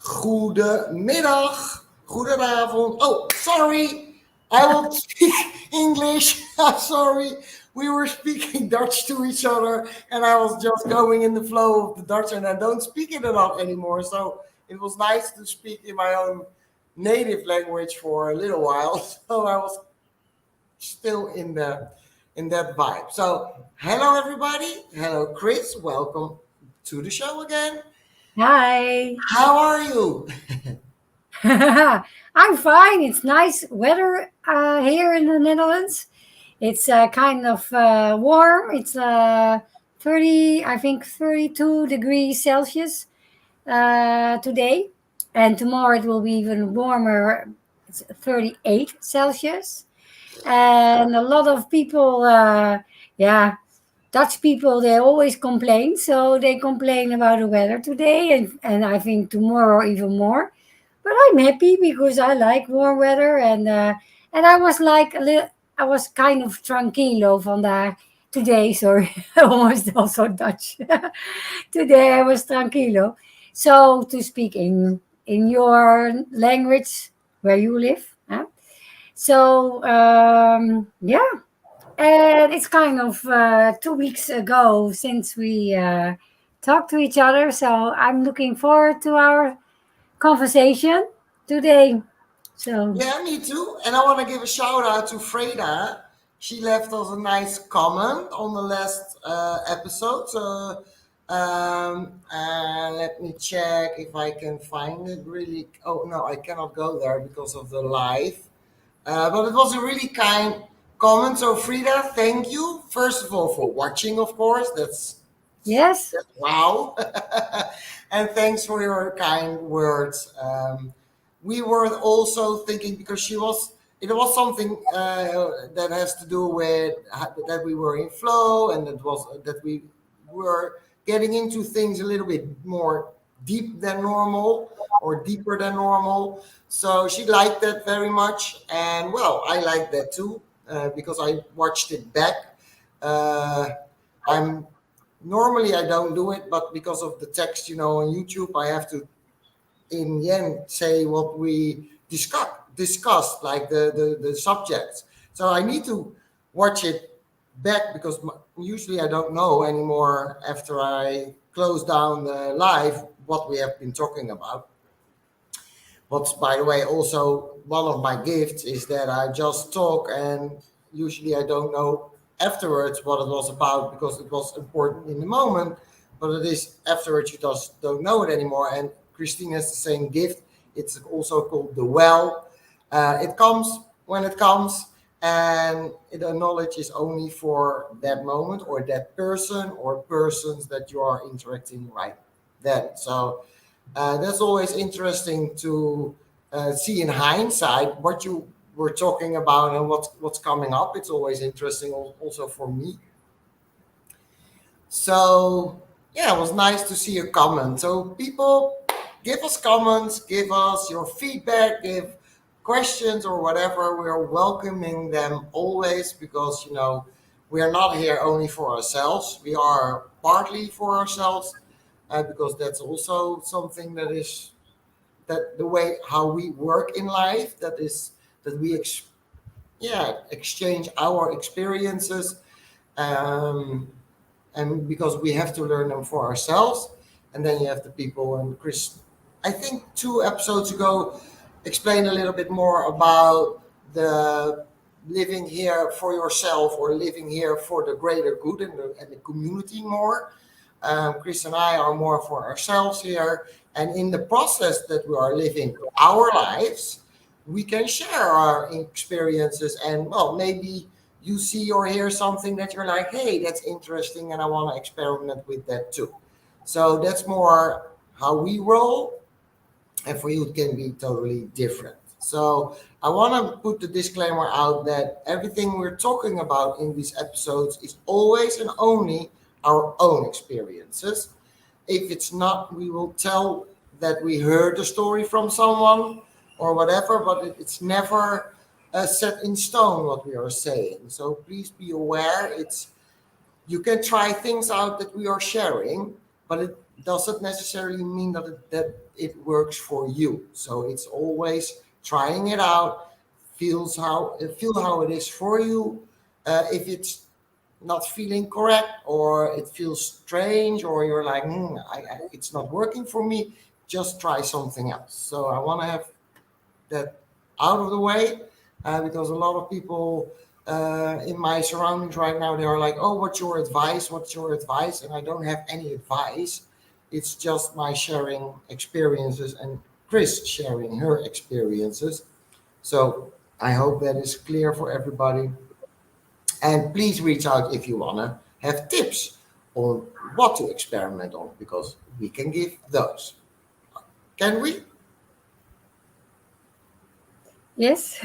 Goedemiddag, goedenavond. Oh, sorry, I will speak English. Sorry, we were speaking Dutch to each other, and I was just going in the flow of the Dutch, and I don't speak it a lot anymore. So it was nice to speak in my own native language for a little while. So I was still in that vibe. So hello everybody. Hello Chris. Welcome to the show again. Hi. How are you? I'm fine. It's nice weather here in the Netherlands. It's kind of warm. It's 30, I think 32 degrees Celsius today. And tomorrow it will be even warmer. It's 38 Celsius. And a lot of people, yeah, Dutch people, they always complain. So they complain about the weather today. And I think tomorrow even more. But I'm happy because I like warm weather and I was like a little, I was kind of tranquilo vandaag today. Sorry, almost also Dutch. Today I was tranquilo. So to speak in your language where you live. Huh? So yeah, and it's kind of 2 weeks ago since we talked to each other. So I'm looking forward to our conversation today. So, Yeah, me too. And I want to give a shout out to Freda. She left us a nice comment on the last episode. So let me check if I can find it really. Oh, no, I cannot go there because of the live. But it was a really kind comment. So, Frida, thank you, first of all, for watching, of course. yes, That's wow. And thanks for your kind words. We were also thinking because it was something that has to do with that we were in flow and that we were getting into things a little bit more deep than normal or deeper than normal. So she liked that very much, and well, I like that too because I watched it back. Uh, I'm Normally I don't do it, but because of the text, on YouTube, I have to in the end say what we discussed, like the subjects. So I need to watch it back because usually I don't know anymore after I close down the live what we have been talking about. What's, by the way, also one of my gifts is that I just talk and usually I don't know afterwards what it was about because it was important in the moment, but it is afterwards you just don't know it anymore. And Christine has the same gift. It's also called the well. It comes when it comes, and the knowledge is only for that moment or that person or persons that you are interacting right then. So that's always interesting to see in hindsight what you were talking about and what's coming up. It's always interesting also for me. So yeah, it was nice to see your comment. So people, give us comments, give us your feedback, give questions or whatever. We are welcoming them always because we are not here only for ourselves. We are partly for ourselves because that's also something that is that the way how we work in life. That is that we exchange our experiences. Um, and because we have to learn them for ourselves, and then you have the people. And Chris, I think 2 episodes ago, explained a little bit more about the living here for yourself or living here for the greater good and the community more. Chris and I are more for ourselves here, and in the process that we are living our lives, we can share our experiences. And well, maybe you see or hear something that you're like, hey, that's interesting, and I want to experiment with that too. So that's more how we roll, and for you, it can be totally different. So I want to put the disclaimer out that everything we're talking about in these episodes is always and only our own experiences. If it's not, we will tell that we heard the story from someone or whatever, but it's never set in stone what we are saying. So please be aware. You can try things out that we are sharing, but doesn't necessarily mean that it works for you. So it's always trying it out, feel how it is for you. If it's not feeling correct, or it feels strange, or you're like, it's not working for me, just try something else. So I want to have that out of the way, because a lot of people in my surroundings right now, they are like, oh, what's your advice, and I don't have any advice. It's just my sharing experiences and Chris sharing her experiences. So I hope that is clear for everybody. And please reach out if you want to have tips on what to experiment on, because we can give those. Can we? Yes.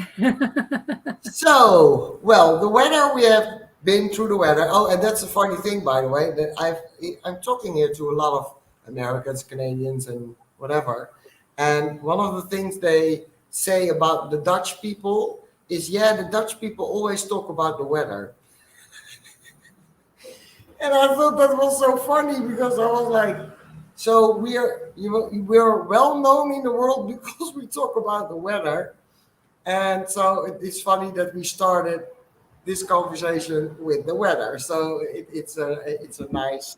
So, well, the weather, we have been through the weather. Oh, and that's a funny thing, by the way, that I'm talking here to a lot of Americans, Canadians, and whatever. And one of the things they say about the Dutch people is, yeah, the Dutch people always talk about the weather. And I thought that was so funny, because I was like, so we are well known in the world because we talk about the weather. And so it's funny that we started this conversation with the weather. So it's a nice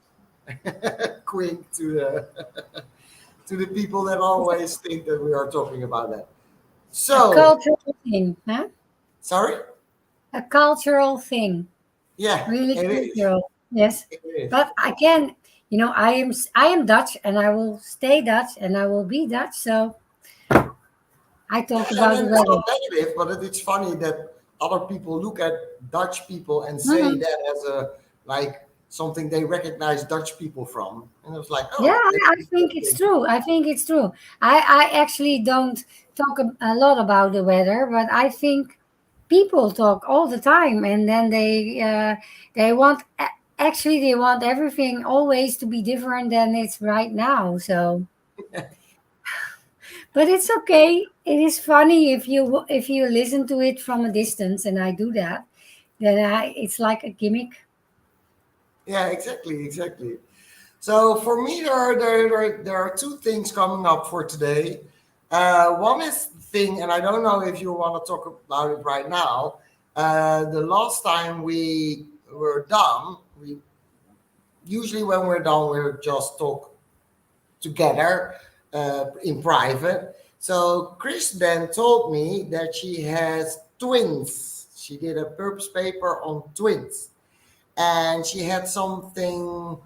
quink to the to the people that always think that we are talking about that. A So, cultural thing, huh? sorry? A cultural thing. Yeah, Really it is. cultural. Yes. It is. But again, I am Dutch, and I will stay Dutch, and I will be Dutch. So I Yeah, talk and about the then it's weather. not negative, but it's funny that other people look at Dutch people and say Mhm. that as a, like, something they recognize Dutch people from. And it was like, Yeah, oh, that's I think it's interesting. true. I think it's true. I actually don't talk a lot about the weather, but I think people talk all the time, and then they want actually they want everything always to be different than it's right now. So, but it's okay. It is funny if you listen to it from a distance, and I do that. Then it's like a gimmick. Yeah, exactly, exactly. So for me, there are two things coming up for today. One is thing, and I don't know if you want to talk about it right now. The last time we were done, we usually, when we're done, we just talk together in private. So Chris then told me that she has twins. She did a purpose paper on twins, and she had something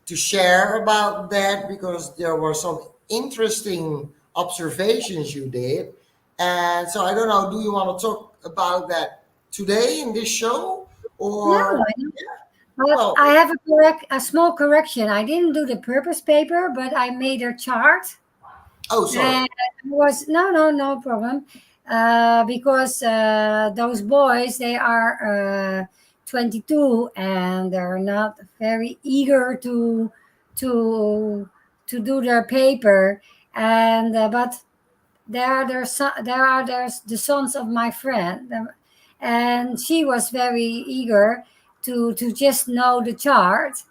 to share about that, because there were some interesting observations you did. And so I don't know, do you want to talk about that today in this show, Yeah, or but well, I have a small correction. I didn't do the purpose paper, but I made a chart. oh, sorry. And it was no problem. Because those boys, they are 22, and they're not very eager to to do their paper. And but there's the sons of my friend, and she was very eager to just know the chart.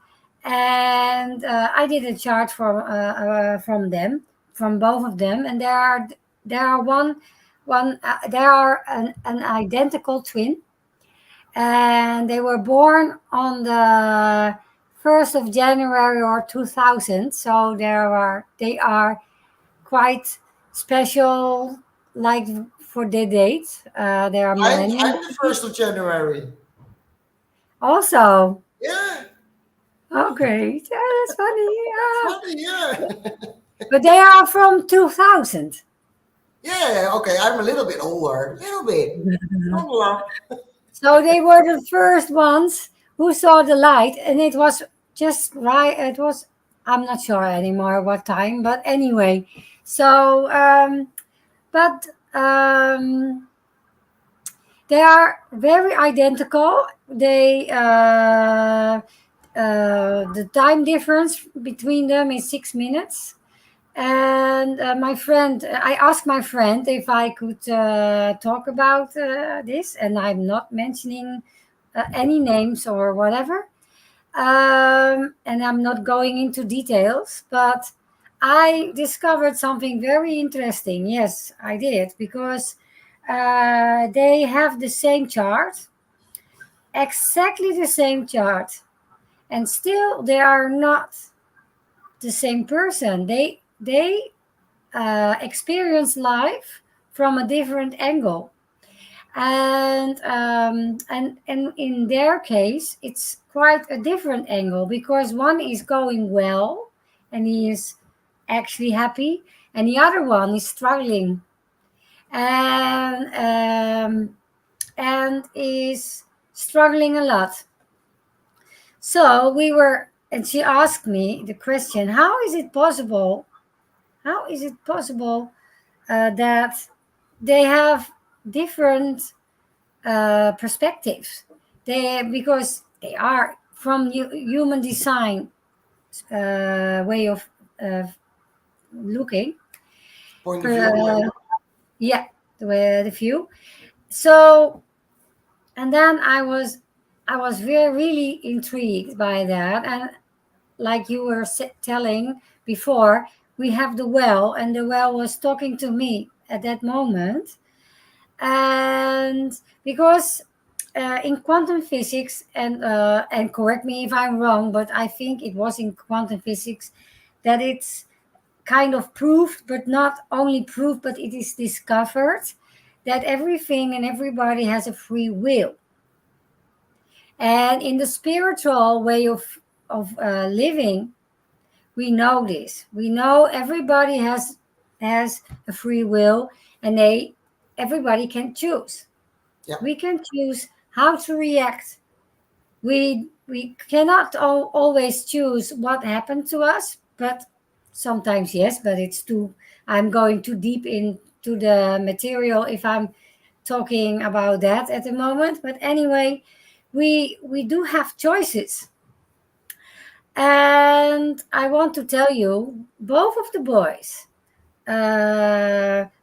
And I did a chart from them, from both of them, and there are one there are an identical twin, and they were born on the 1st of January or 2000. So they are quite special, like for the date. They are millennium I'm the 1st of January. also. Yeah, Okay, yeah, that's funny. Yeah. funny. Yeah, But they are from 2000. yeah. Okay, I'm a little bit older, a little bit, not a lot. So they were the first ones who saw the light, and it was just right. It was, I'm not sure anymore what time, but anyway. So, but they are very identical. The time difference between them is 6 minutes. And I asked my friend if I could talk about this, and I'm not mentioning any names or whatever. And I'm not going into details, but I discovered something very interesting. Yes, I did, because they have the same chart, exactly the same chart, and still they are not the same person. They experience life from a different angle, and in their case it's quite a different angle, because one is going well and he is actually happy, and the other one is struggling and and is struggling a lot. So we were, and she asked me the question, how is it possible, how is it possible that they have different perspectives? They, because they are from human design way of uh, looking. Point of view, yeah. Uh, yeah, the view. So, and then I was very really intrigued by that, and like you were telling before, we have the well, and the well was talking to me at that moment. And because in quantum physics, and correct me if I'm wrong, but I think it was in quantum physics that it's kind of proved, but not only proved, but it is discovered that everything and everybody has a free will. And in the spiritual way of living, we know this. We know everybody has a free will, and everybody can choose. Yeah. We can choose how to react. We cannot always choose what happened to us, but sometimes yes. But it's too. I'm going too deep into the material if I'm talking about that at the moment. But anyway, we do have choices. And I want to tell you, both of the boys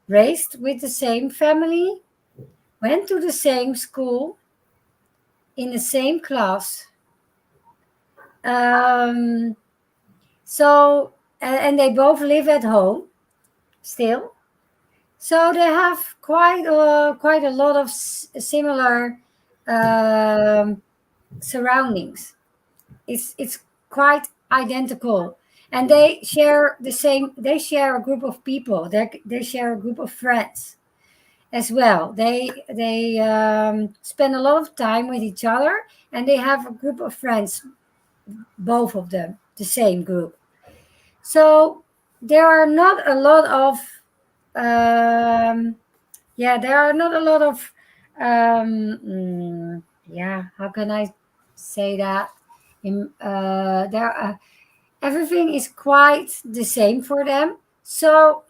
raised with the same family, went to the same school, in the same class. Um, so, and they both live at home still. So they have quite a lot of similar um, surroundings. It's quite identical, and they share the same. They share a group of people. They share a group of friends as well. They spend a lot of time with each other, and they have a group of friends, both of them, the same group. So there are not a lot of there are not a lot of how can I say that? There everything is quite the same for them. So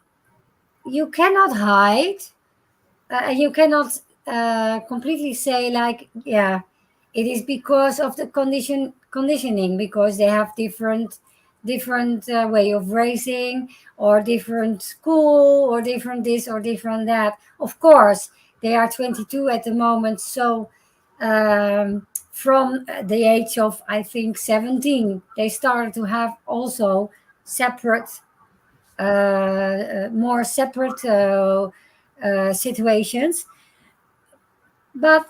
you cannot hide, and you cannot completely say like, yeah, it is because of the conditioning, because they have different way of raising, or different school, or different this or different that. Of course, they are 22 at the moment, so from the age of, I think, 17, they started to have also separate more separate situations. But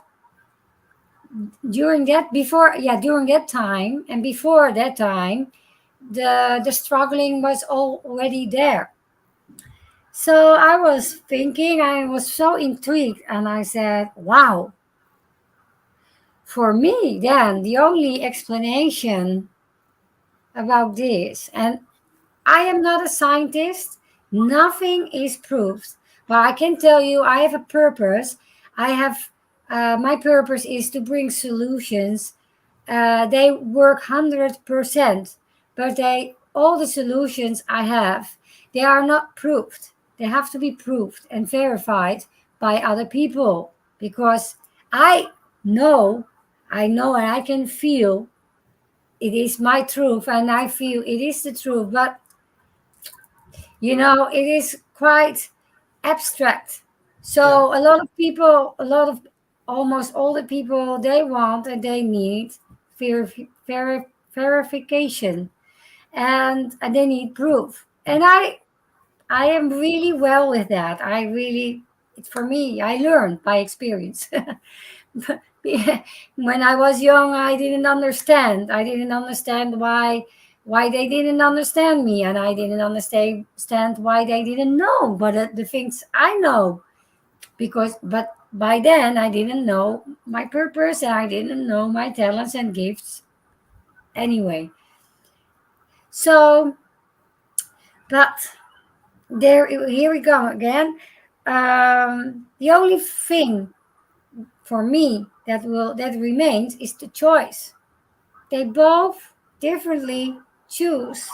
during that time, and before that time, the struggling was already there. So I was thinking, I was so intrigued, and I said, wow, for me then the only explanation about this, and I am not a scientist. Nothing is proved. But I can tell you, I have a purpose. I have my purpose is to bring solutions. They work 100%, but they all the solutions I have, they are not proved. They have to be proved and verified by other people, because I know, and I can feel it is my truth, and I feel it is the truth. But it is quite abstract. Yeah. So a lot of people, almost all the people, they want and they need ver- verification, and they need proof. And I am really well with that. I really, it's for me, I learned by experience. When I was young, I didn't understand. I didn't understand why they didn't understand me, and I didn't understand why they didn't know. But the things I know, but by then I didn't know my purpose, and I didn't know my talents and gifts anyway. So, but there, here we go again. The only thing for me that remains is the choice. They both differently choose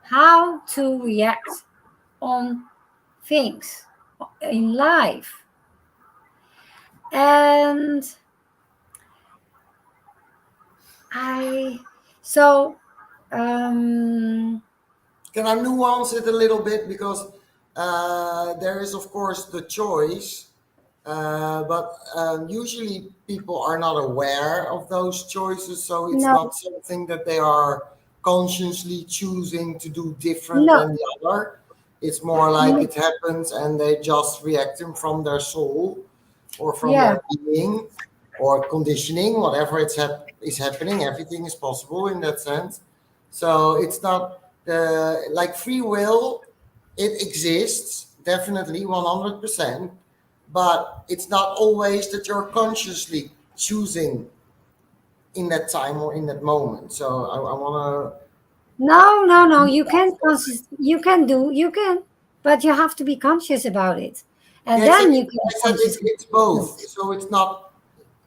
how to react on things in life. And I, so, um, Can I nuance it a little bit? Because there is, of course, the choice, but usually people are not aware of those choices. So it's no, not something that they are consciously choosing to do different no, than the other. It's more like no, it happens and they just reacting from their soul or from yeah, their being or conditioning, whatever is happening. Everything is possible in that sense. So it's not like free will. It exists definitely 100%, but it's not always that you're consciously choosing in that time or in that moment. So I want no. to. You can, but you have to be conscious about it, Yeah, and then exactly. you can I said consciously it's both. choose. So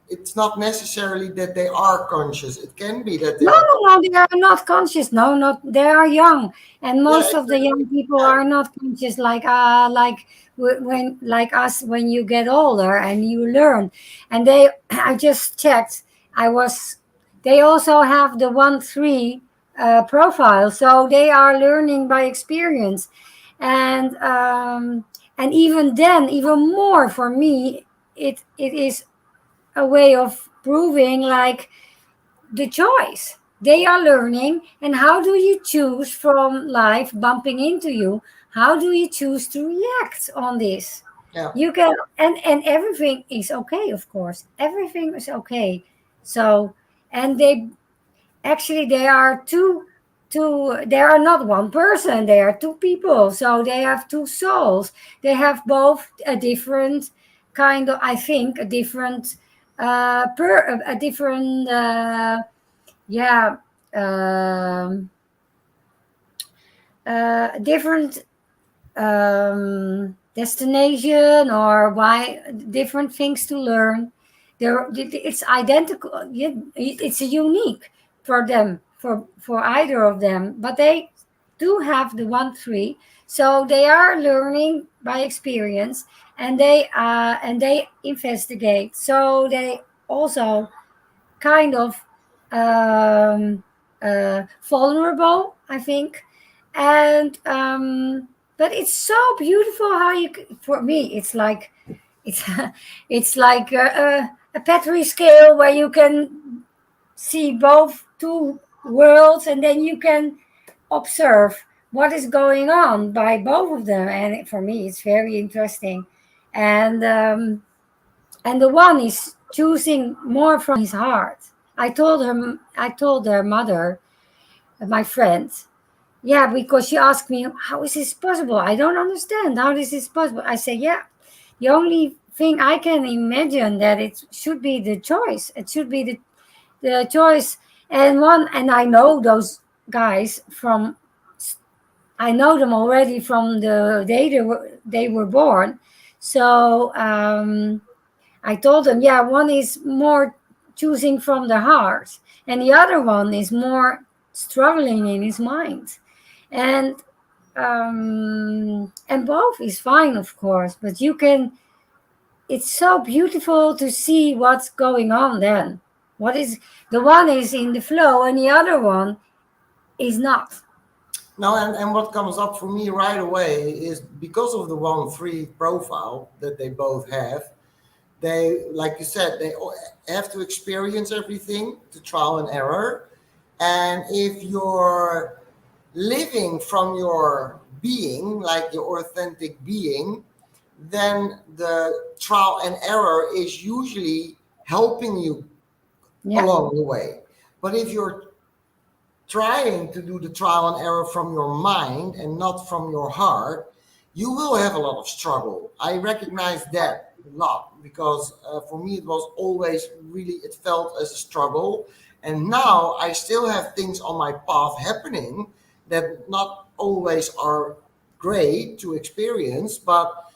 it's not necessarily that they are conscious. It can be that they No, are. no, they are not conscious. No, not they are young, and Yeah, most of the exactly. young people Yeah, are not conscious. Like when like us when you get older and you learn, and they I just checked. I was They also have the 1-3 profile, so they are learning by experience, and even then, even more for me, it is a way of proving like the choice. They are learning, and how do you choose from life bumping into you? How do you choose to react on this? yeah. You can, and everything is okay, of course. Everything is okay. So, and they are they are not one person, they are two people. So they have two souls. They have both a different kind of, I think, a different a different yeah um, different destination, or why different things to learn. It's identical. Yeah, it's unique for them, for either of them, but they do have the 1-3, so they are learning by experience, and they investigate, so they also kind of um, vulnerable, I think. And but it's so beautiful how for me, it's like it's it's like a Petri scale where you can see both two worlds, and then you can observe what is going on by both of them. And for me, it's very interesting. And and the one is choosing more from his heart. I told their mother, my friend, yeah, because she asked me, how is this possible? I don't understand. How is this possible? I say, yeah, the only thing I can imagine that it should be the choice. It should be the choice. And I know those guys from, I know them already from the day they were born. So, I told them, yeah, one is more choosing from the heart, and the other one is more struggling in his mind. And both is fine, of course, but you can. It's so beautiful to see what's going on then. What is the one is in the flow, and the other one is not. No, and what comes up for me right away is because of the 1-3 profile that they both have, they, like you said, have to experience everything to trial and error. And if you're living from your being, like your authentic being, then the trial and error is usually helping you Yeah. along the way. But if you're trying to do the trial and error from your mind and not from your heart, you will have a lot of struggle. I recognize that a lot because for me it was always really, it felt as a struggle. And now I still have things on my path happening that not always are great to experience, but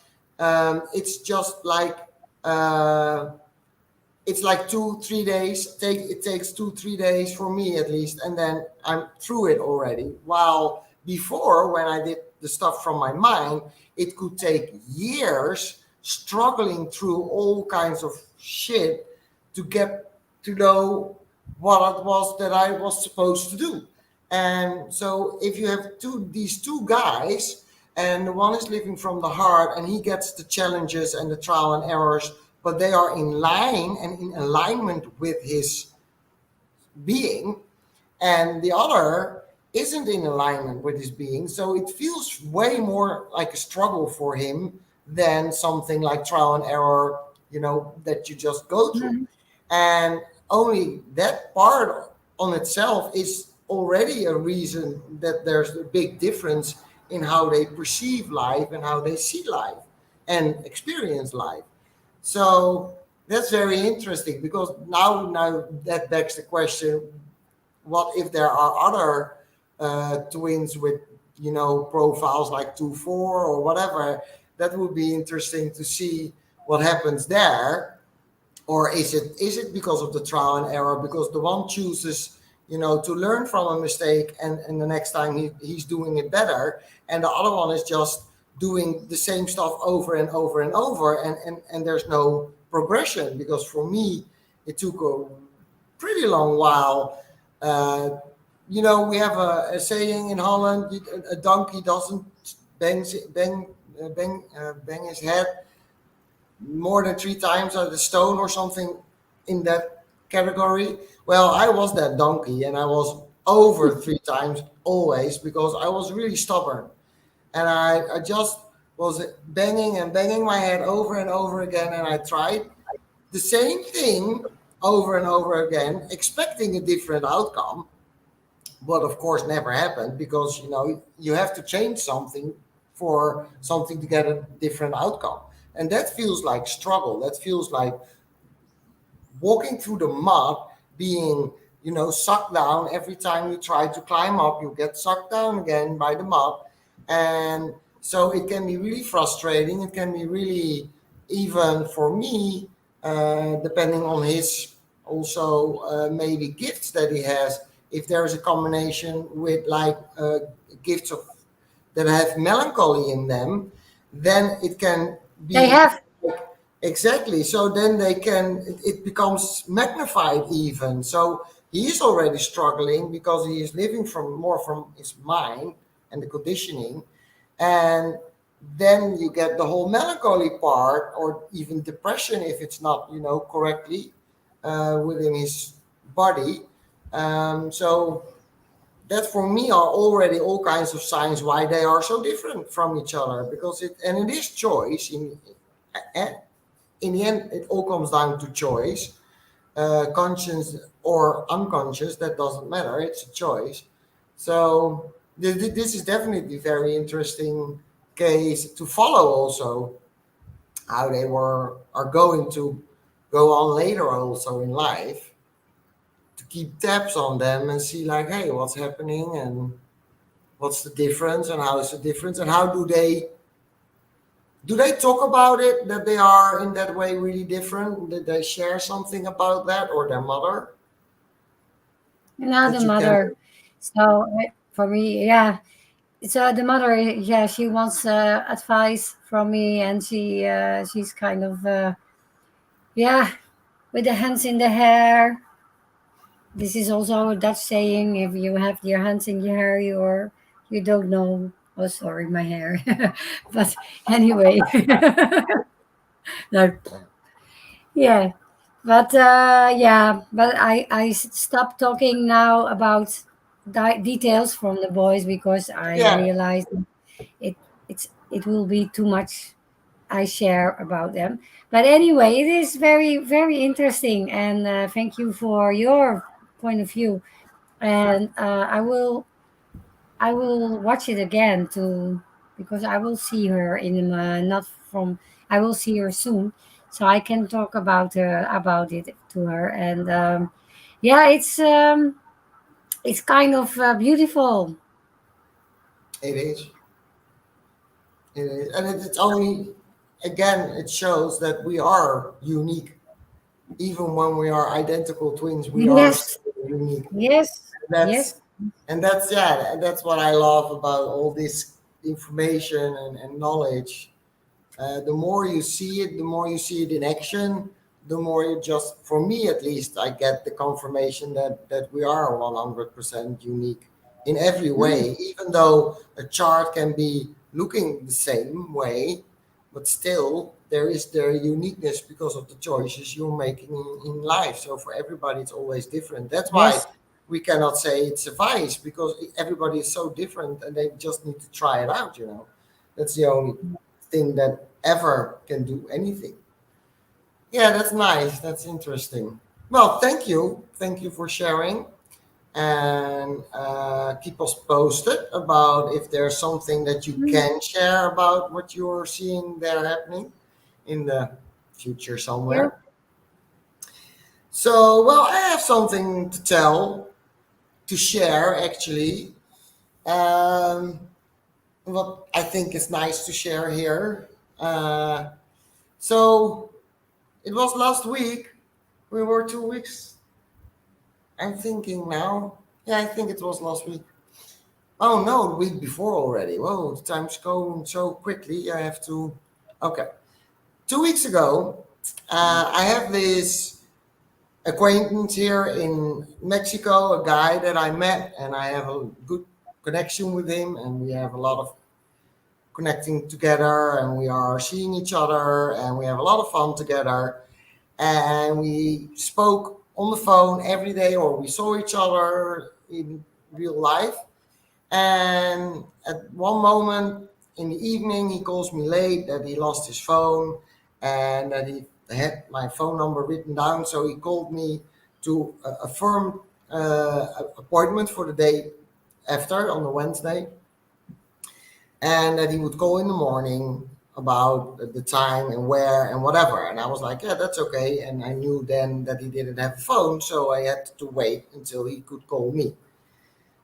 it's just like, uh, it's like 2 3 days it takes 2 3 days for me at least, and then I'm through it already. While before, when I did the stuff from my mind, it could take years struggling through all kinds of shit to get to know what it was that I was supposed to do. And so if you have these two guys, and the one is living from the heart and he gets the challenges and the trial and errors, but they are in line and in alignment with his being, and the other isn't in alignment with his being, so it feels way more like a struggle for him than something like trial and error, that you just go through. Mhm. And only that part on itself is already a reason that there's a big difference in how they perceive life and how they see life and experience life. So that's very interesting, because now that begs the question: what if there are other twins with profiles like 2 4 or whatever? That would be interesting to see what happens there. Or is it because of the trial and error, because the one chooses to learn from a mistake, and the next time he's doing it better, and the other one is just doing the same stuff over and over and over, and there's no progression. Because for me it took a pretty long while. We have a saying in Holland: a donkey doesn't bang his head more than 3 times at the stone, or something in that category. Well, I was that donkey, and I was over 3 times always, because I was really stubborn, and I just was banging and banging my head over and over again, and I tried the same thing over and over again, expecting a different outcome, but of course never happened, because you have to change something for something to get a different outcome. And that feels like struggle. That feels like walking through the mud, being sucked down. Every time you try to climb up, you get sucked down again by the mud. And so it can be really frustrating. It can be really, even for me, depending on his also maybe gifts that he has. If there is a combination with like gifts of that have melancholy in them, then it can They be have. exactly. So then it becomes magnified even. So he is already struggling because he is living from his mind and the conditioning. And then you get the whole melancholy part, or even depression if it's not, correctly within his body. So that for me are already all kinds of signs why they are so different from each other, because it is choice in the end. It all comes down to choice, conscious or unconscious, that doesn't matter, it's a choice. So this is definitely very interesting case to follow also, how they are going to go on later also in life, to keep tabs on them and see like, hey, what's happening, and what's the difference, and how is the difference, and how do they talk about it, that they are in that way really different? Did they share something about that, or their mother, The that you can? mother. So for me, yeah. So the mother, yeah, she wants advice from me, and she's kind of yeah, with the hands in the hair. This is also a Dutch saying: if you have your hands in your hair, you don't know. Oh, sorry, my hair. But anyway, no, yeah. But yeah, but I stopped talking now about details from the boys because I Yeah, realized it will be too much I share about them. But anyway, it is very very interesting, and thank you for your point of view. And I will watch it again to because I will see her in not from I will see her soon, so I can talk about it to her. And yeah, it's kind of beautiful. it is. It is, and it's only again it shows that we are unique. Even when we are identical twins, we are Yes, still unique. yes, That's yes, that's yeah, that's what I love about all this information and knowledge. The more you see it, the more you see it in action, the more you just, for me at least, I get the confirmation that we are 100% unique in every mm, way, even though a chart can be looking the same way, but still there is their uniqueness because of the choices you're making in life. So for everybody, it's always different. That's why yes, we cannot say it's a vice because everybody is so different and they just need to try it out, you know. That's the only thing that ever can do anything. Yeah, that's nice. That's interesting. Well, thank you. Thank you for sharing. And keep us posted about if there's something that you mm, can share about what you're seeing there happening in the future yeah, somewhere. So, well, I have something to tell, to share actually. Um, what I think is nice to share here. So, it was last week. We were 2 weeks. I'm thinking now. Yeah, I think it was last week. Oh no, the week before already. Whoa, the time's going so quickly. I have to. Okay. 2 weeks ago, I have this acquaintance here in Mexico, a guy that I met, and I have a good connection with him, and we have a lot of connecting together, and we are seeing each other, and we have a lot of fun together. And we spoke on the phone every day, or we saw each other in real life. And at one moment in the evening, he calls me late that he lost his phone and that he had my phone number written down. So he called me to affirm appointment for the day after on the Wednesday, and that he would call in the morning about the time and where and whatever. And I was like, yeah, that's okay. And I knew then that he didn't have a phone, so I had to wait until he could call me.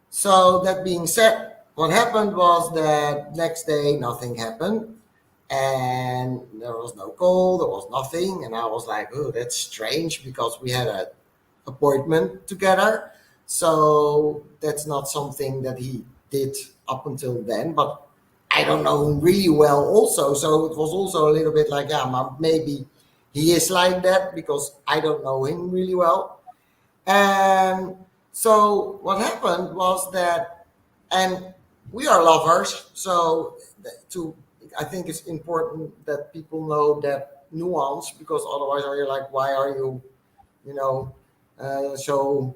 So that being said, what happened was that next day nothing happened, and there was no call, there was nothing, and I was like, oh, that's strange because we had an appointment together. So that's not something that he did up until then, but I don't know him really well also. So it was also a little bit like, yeah, maybe he is like that because I don't know him really well. And so what happened was that, and we are lovers. So to, I think it's important that people know that nuance because otherwise, are you like, why are you, you know, so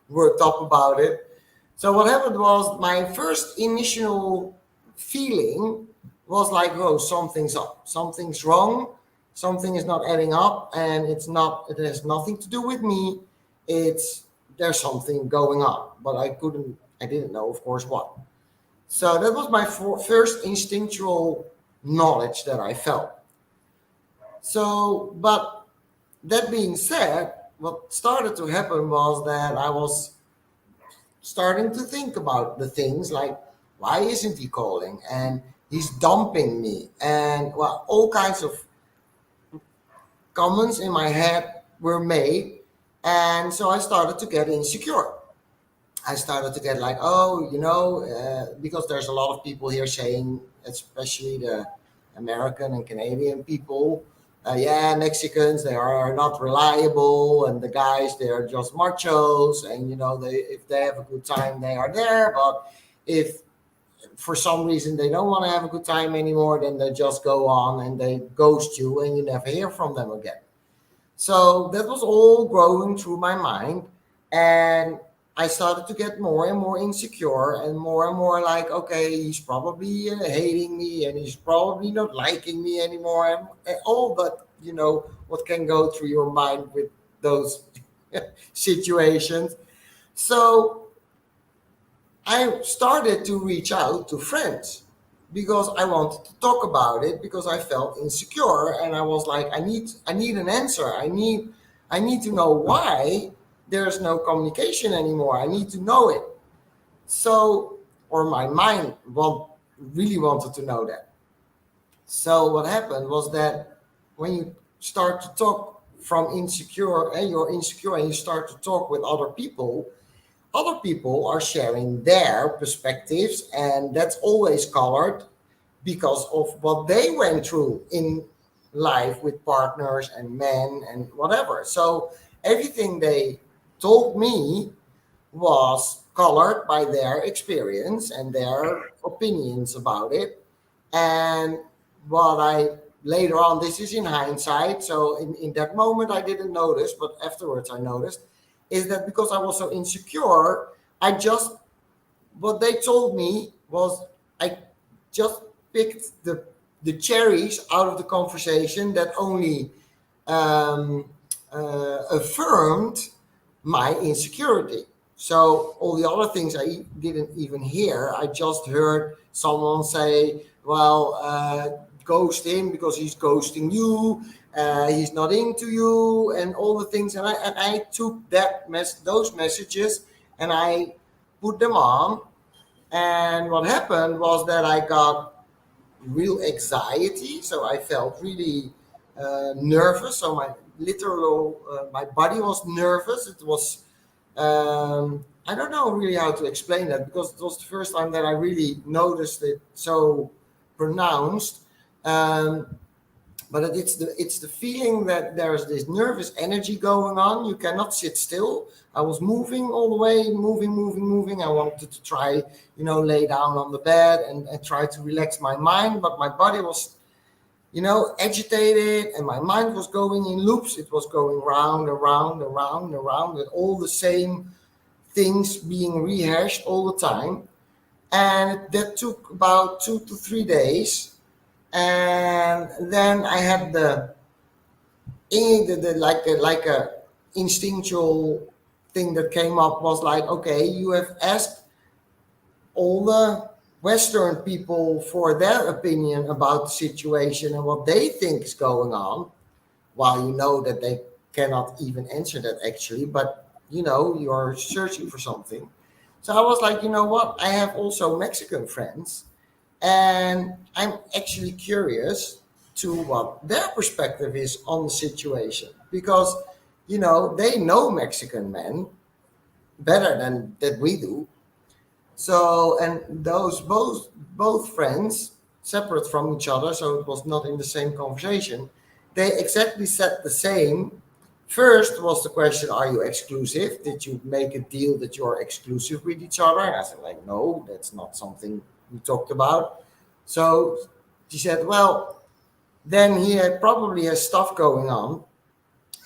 worked up about it? So what happened was my first initial feeling was like, oh, something's up, something's wrong, something is not adding up, and it's not. It has nothing to do with me. It's there's something going on, but I didn't know, of course, what. So that was my first instinctual knowledge that I felt. So, but that being said, what started to happen was that I was starting to think about the things like, why isn't he calling? And he's dumping me. And well, all kinds of comments in my head were made. And so I started to get insecure. I started to get like, oh, because there's a lot of people here saying, especially the American and Canadian people, yeah, Mexicans, they are not reliable, and the guys, they are just machos, and if they have a good time, they are there, but if for some reason they don't want to have a good time anymore, then they just go on and they ghost you, and you never hear from them again. So that was all growing through my mind. And I started to get more and more insecure and more like, okay, he's probably hating me and he's probably not liking me anymore. And all that, what can go through your mind with those situations. So I started to reach out to friends because I wanted to talk about it because I felt insecure and I was like, I need an answer. I need to know why there's no communication anymore. I need to know it. So, or my mind really wanted to know that. So what happened was that when you start to talk from insecure and you're insecure and you start to talk with other people are sharing their perspectives, and that's always colored because of what they went through in life with partners and men and whatever. So everything they told me was colored by their experience and their opinions about it. And what I later on, this is in hindsight, so in that moment I didn't notice, but afterwards I noticed, is that because I was so insecure, I just, what they told me was, I just picked the cherries out of the conversation that only um, affirmed my insecurity. So all the other things didn't even hear. I just heard someone say, "Well, ghost him because he's ghosting you. He's not into you," and all the things. And I took those messages and I put them on. And what happened was that I got real anxiety. So I felt really nervous. So my body was nervous. It was, I don't know really how to explain that because it was the first time that I really noticed it so pronounced. Um, but it's the feeling that there's this nervous energy going on. You cannot sit still. I was moving all the way, moving. I wanted to try, lay down on the bed and try to relax my mind, but my body was, agitated, and my mind was going in loops. It was going round and round and round and round, and all the same things being rehashed all the time. And that took about 2 to 3 days. And then I had the instinctual thing that came up was like, okay, you have asked all the Western people for their opinion about the situation and what they think is going on, while you know that they cannot even answer that actually, but you're searching for something. So I was like, you know what? I have also Mexican friends, and I'm actually curious to what their perspective is on the situation because they know Mexican men better than that we do. So, and those both friends, separate from each other, so it was not in the same conversation. They exactly said the same. First was the question, are you exclusive? Did you make a deal that you're exclusive with each other? And I said, like, no, that's not something we talked about. So she said, well, then probably has stuff going on,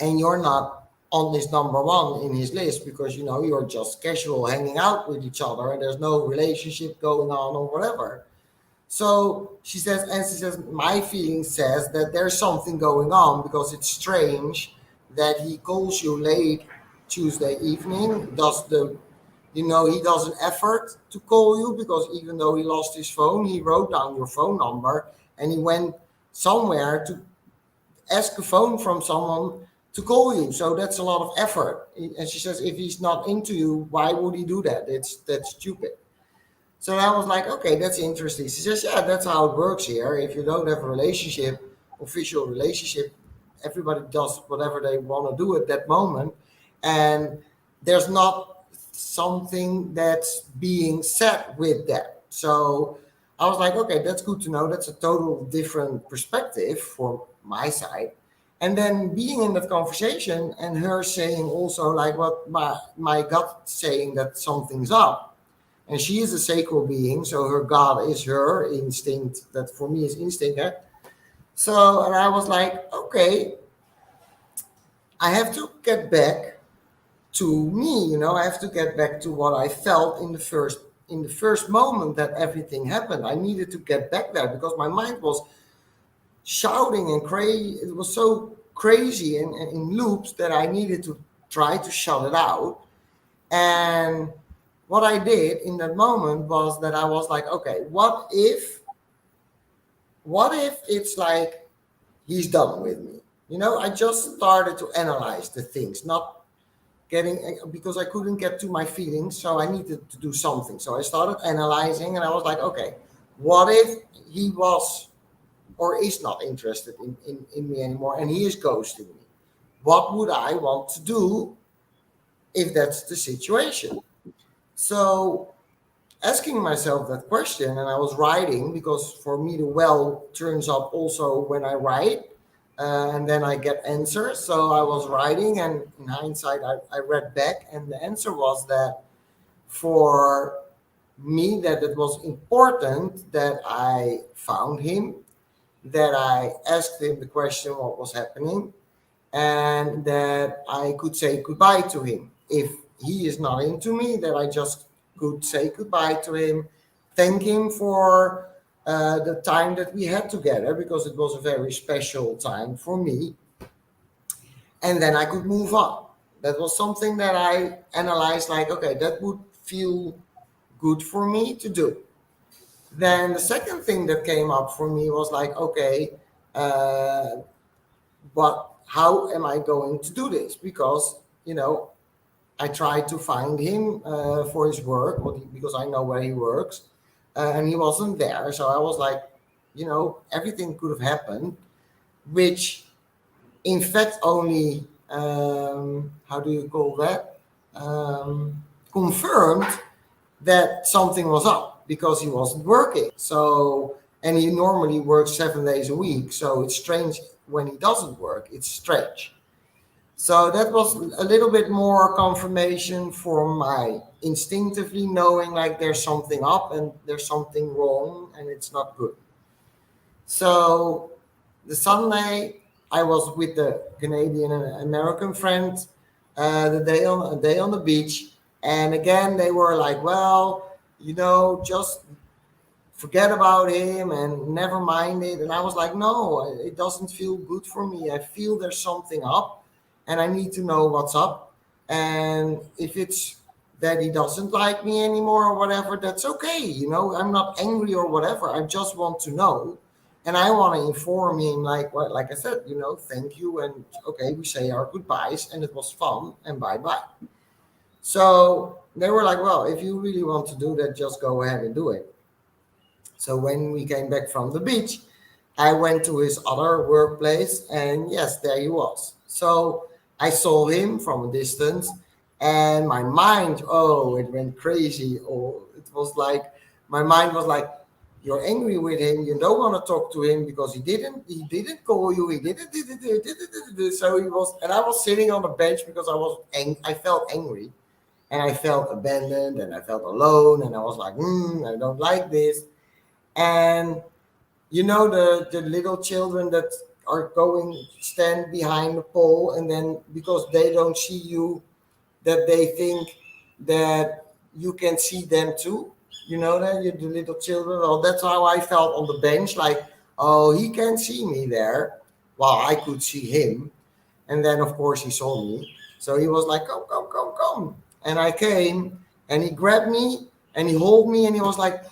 and you're not on his number one in his list because you're just casual hanging out with each other and there's no relationship going on or whatever. So she says, my feeling says that there's something going on because it's strange that he calls you late Tuesday evening, he does an effort to call you because even though he lost his phone, he wrote down your phone number and he went somewhere to ask a phone from someone to call you. So that's a lot of effort. And she says, if he's not into you, why would he do that? That's stupid. So I was like, okay, that's interesting. She says, yeah, that's how it works here. If you don't have a relationship, official relationship, everybody does whatever they want to do at that moment. And there's not something that's being said with that. So I was like, okay, that's good to know. That's a total different perspective for my side. And then being in that conversation and her saying also like what my gut saying that something's up. And she is a sacral being, so her God is her instinct. That for me is instinct. Eh? So, and I was like, okay, I have to get back to me, I have to get back to what I felt in the first moment that everything happened. I needed to get back there because my mind was shouting and crazy. It was so crazy and in loops that I needed to try to shut it out. And what I did in that moment was that I was like, okay, what if it's like he's done with me? I just started to analyze the things, not getting, because I couldn't get to my feelings, so I needed to do something. So I started analyzing, and I was like, okay, what if he was or is not interested in me anymore and he is ghosting me? What would I want to do if that's the situation? So asking myself that question, and I was writing, because for me the well turns up also when I write, and then I get answers. So I was writing, and in hindsight I read back, and the answer was that for me that it was important that I found him, that I asked him the question what was happening, and that I could say goodbye to him. If he is not into me, that I just could say goodbye to him, thank him for the time that we had together, because it was a very special time for me, and then I could move on. That was something that I analyzed, like, okay, that would feel good for me to do. Then the second thing that came up for me was like, okay, uh, but how am I going to do this? Because, I tried to find him for his work, because I know where he works, and he wasn't there. So I was like, everything could have happened, which in fact only, how do you call that? Confirmed that something was up, because he wasn't working. So, and he normally works 7 days a week. So it's strange when he doesn't work. It's strange. So that was a little bit more confirmation for my instinctively knowing, like, there's something up and there's something wrong and it's not good. So the Sunday I was with the Canadian and American friend, a day on the beach, and again they were like, well, just forget about him and never mind it. And I was like, no, it doesn't feel good for me. I feel there's something up, and I need to know what's up. And if it's that he doesn't like me anymore or whatever, that's okay. I'm not angry or whatever. I just want to know. And I want to inform him, like I said, thank you. And okay, we say our goodbyes, and it was fun, and bye bye. So they were like, well, if you really want to do that, just go ahead and do it. So when we came back from the beach, I went to his other workplace, and yes, there he was. So I saw him from a distance, and my mind, oh, it went crazy. Oh, it was like, my mind was like, you're angry with him. You don't want to talk to him because he didn't call you. He didn't. So he was, and I was sitting on the bench because I felt angry, and I felt abandoned, and I felt alone, and I was like, I don't like this. And the little children that are going stand behind the pole, and then because they don't see you, that they think that you can see them too. That you're the little children. Well, that's how I felt on the bench, like, oh, he can see me there, while I could see him. And then of course he saw me, so he was like, come, come, come, come. And I came, and he grabbed me, and he held me, and he was like,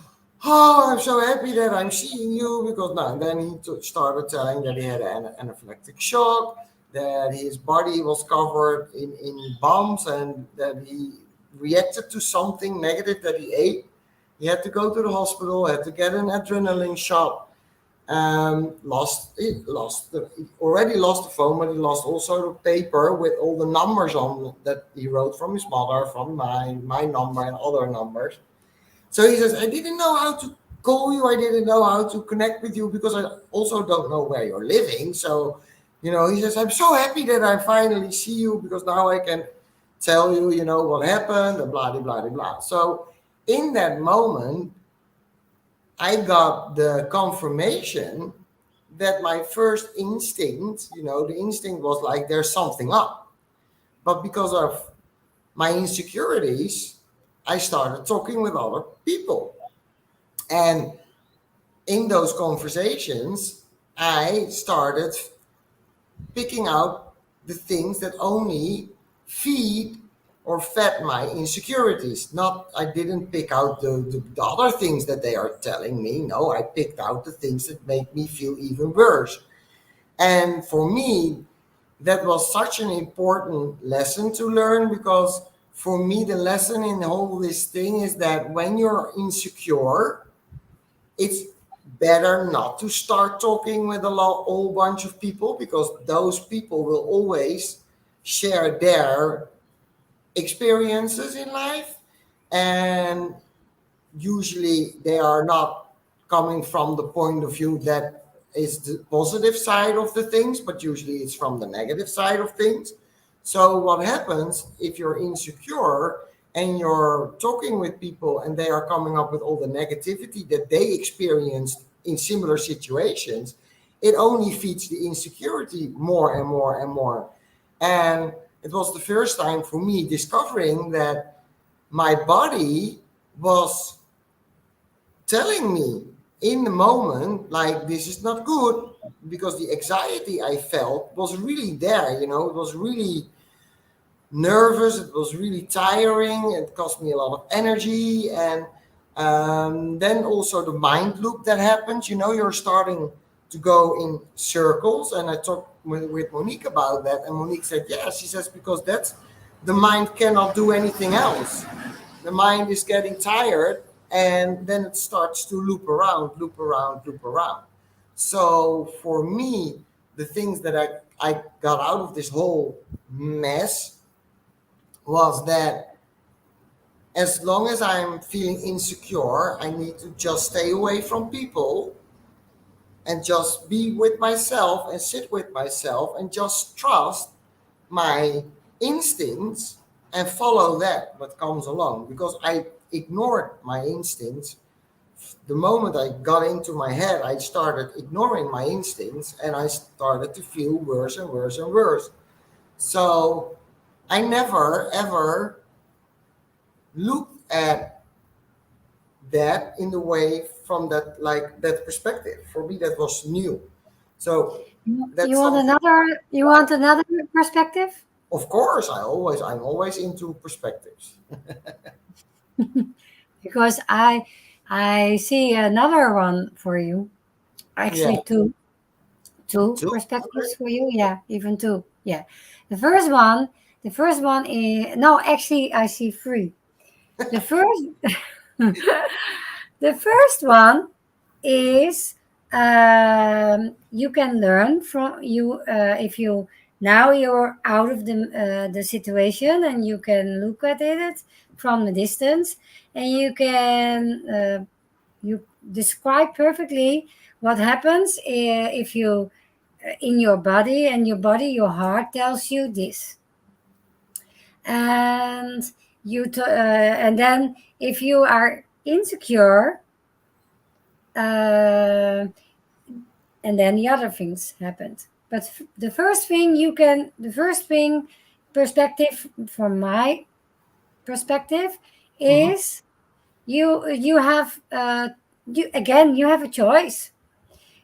oh, I'm so happy that I'm seeing you, because now, and then he started telling that he had an anaphylactic shock, that his body was covered in bumps, and that he reacted to something negative that he ate. He had to go to the hospital, had to get an adrenaline shot. He already lost the phone, but he lost also the paper with all the numbers on that he wrote from his mother, from my number and other numbers. So he says, I didn't know how to call you. I didn't know how to connect with you, because I also don't know where you're living. So, he says, I'm so happy that I finally see you, because now I can tell you, what happened, and blah, blah, blah, blah. So in that moment, I got the confirmation that my first instinct, the instinct was like, there's something up. But because of my insecurities, I started talking with other people. And in those conversations, I started picking out the things that only feed or fed my insecurities. Not, I didn't pick out the other things that they are telling me. No, I picked out the things that make me feel even worse. And for me, that was such an important lesson to learn, because for me, the lesson in all this thing is that when you're insecure, it's better not to start talking with a whole bunch of people, because those people will always share their experiences in life, and usually they are not coming from the point of view that is the positive side of the things, but usually it's from the negative side of things. So what happens if you're insecure and you're talking with people and they are coming up with all the negativity that they experienced in similar situations, it only feeds the insecurity more and more and more. And it was the first time for me discovering that my body was telling me in the moment, like, this is not good, because the anxiety I felt was really there. It was really nervous, it was really tiring, it cost me a lot of energy. And then also the mind loop that happens, you're starting to go in circles. And I talked with Monique about that, and Monique said, yeah, she says, because that's, the mind cannot do anything else. The mind is getting tired, and then it starts to loop around, loop around, loop around. So for me, the things that I got out of this whole mess was that as long as I'm feeling insecure, I need to just stay away from people and just be with myself and sit with myself and just trust my instincts and follow that what comes along, because I ignored my instincts. The moment I got into my head, I started ignoring my instincts, and I started to feel worse and worse and worse. So I never ever looked at that in the way from that, like, that perspective. For me, that was new. So You that's want something. another? You want another perspective? Of course, I'm always into perspectives. Because I see another one for you. Yeah. Actually, two Two. perspectives for you. Yeah, even two. Yeah, the first one is no. Actually, I see three. The first, the first one is you can learn from you if you now you're out of the situation and you can look at it from a distance, and you describe perfectly what happens if you in your body, and your heart tells you this, and and then if you are insecure, uh, and then the other things happened. But the first thing perspective from my perspective Mhm. is you have you have a choice.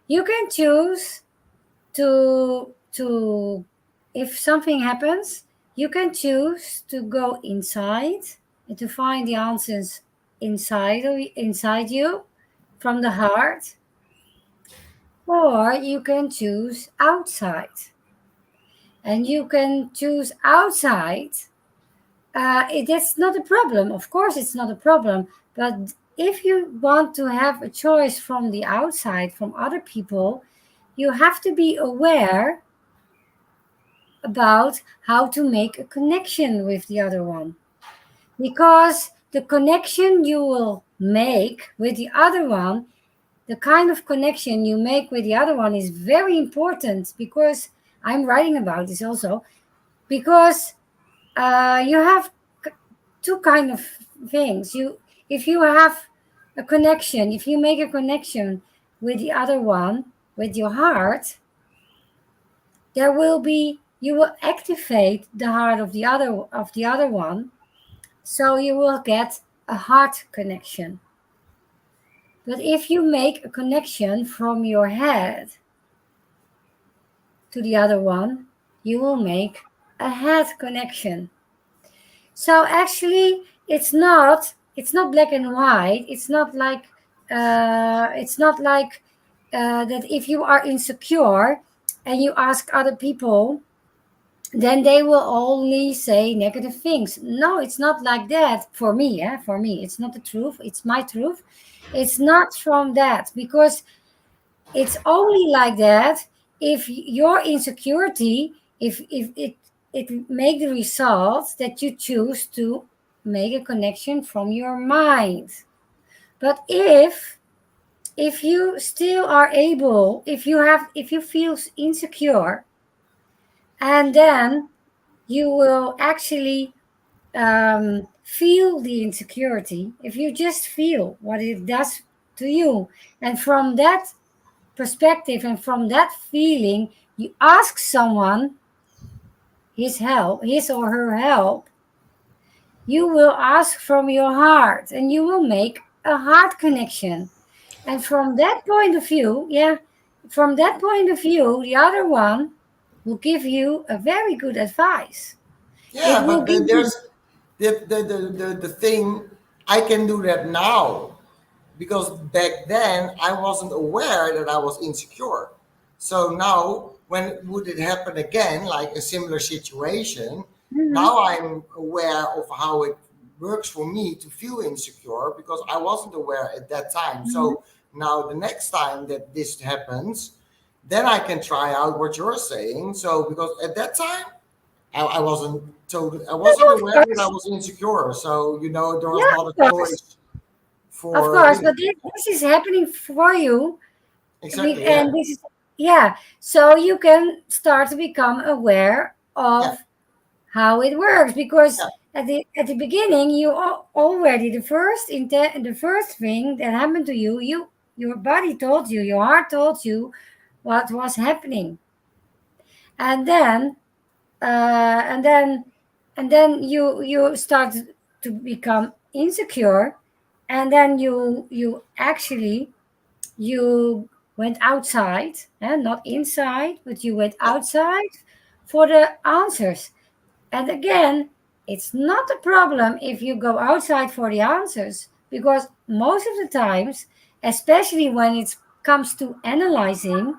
You can choose to if something happens, you can choose to go inside and to find the answers inside you from the heart, or you can choose outside. And you can choose outside. That's not a problem. Of course, it's not a problem. But if you want to have a choice from the outside, from other people, you have to be aware about how to make a connection with the other one. Because the connection you will make with the other one, the kind of connection you make with the other one is very important, because I'm writing about this also, because you have two kind of things. If you have a connection, if you make a connection with the other one, with your heart, you will activate the heart of the other one, so you will get a heart connection. But if you make a connection from your head to the other one, you will make a head connection. So actually, it's not black and white. It's not like that if you are insecure and you ask other people, then they will only say negative things. No, it's not like that for me. For me, it's not the truth. It's my truth. It's not from that, because it's only like that if your insecurity, if it make the result that you choose to make a connection from your mind. But if you still are able, if you feel insecure, and then you will actually feel the insecurity, if you just feel what it does to you, and from that perspective and from that feeling, you ask someone his or her help, you will ask from your heart and you will make a heart connection. And from that point of view, the other one will give you a very good advice. It Yeah, will but give you, there's the thing. I can do that now because back then I wasn't aware that I was insecure. So now, when would it happen again, like a similar situation? Mhm, Now I'm aware of how it works for me to feel insecure because I wasn't aware at that time. mhm. So now, the next time that this happens, then I can try out what you're saying. So because at that time I wasn't told, I wasn't No, of aware that I course. was insecure. So there was Yeah, not a of course. choice Of for course, but me. this is happening for you. Exactly. And Yeah. this is, yeah, so you can start to become aware Yeah. of how it works, because Yeah. at the beginning, already the first thing that happened to you, your body told you, your heart told you what was happening. And then and then you start to become insecure, and then you went outside, and not inside, but you went Yeah. outside for the answers. And again, it's not a problem if you go outside for the answers, because most of the times, especially when it comes to analyzing,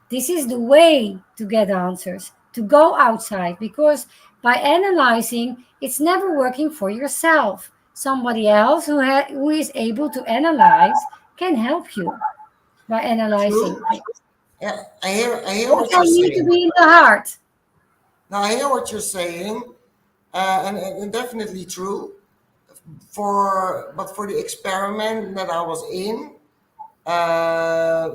this is the way to get answers, to go outside, because by analyzing, it's never working for yourself. Somebody else who is able to analyze can help you by analyzing True. things. Yeah. I hear what Also, you're you need to saying. be in the heart. Now I hear what you're saying, and definitely true. For the experiment that I was in, uh,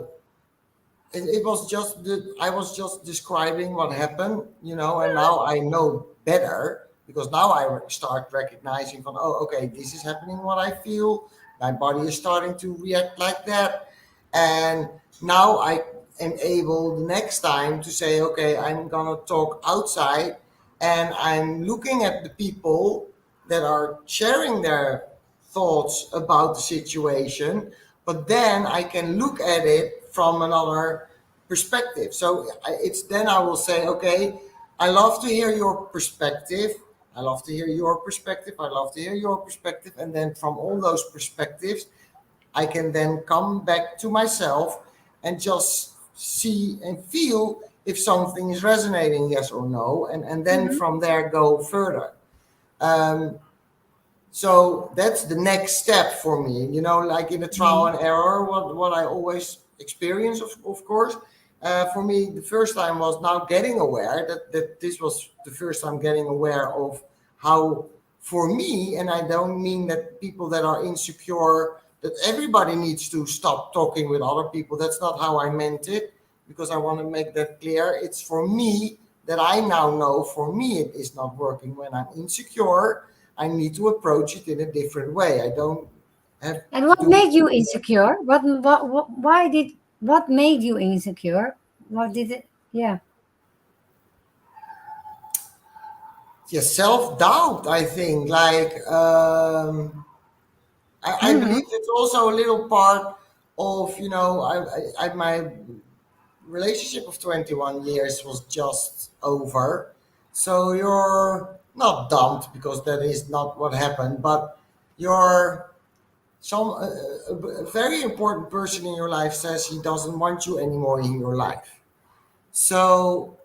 it was just I was just describing what happened, and now I know better because now I start recognizing from, oh, okay, this is happening, what I feel. My body is starting to react like that, and now I am able the next time to say, okay, I'm gonna talk outside, and I'm looking at the people that are sharing their thoughts about the situation, but then I can look at it from another perspective. So it's then I will say, okay, I love to hear your perspective. I love to hear your perspective. I love to hear your perspective. And then from all those perspectives, I can then come back to myself and just see and feel if something is resonating, yes or no. And then Mhm, from there go further. Um, so that's the next step for me, like in a trial mhm, and error, what I always experience, of course. For me, the first time was now getting aware that this was the first time getting aware of how, for me, and I don't mean that people that are insecure, that everybody needs to stop talking with other people. That's not how I meant it, because I want to make that clear. It's for me that I now know for me it is not working when I'm insecure. I need to approach it in a different way. I don't have And to what do. made you insecure? Why did what made you insecure? What did it? Yeah. Yeah, self-doubt, I think. Like, I Mm-hmm. believe it's also a little part of, my relationship of 21 years was just over. So you're not dumped, because that is not what happened, but you're a very important person in your life says he doesn't want you anymore in your life. So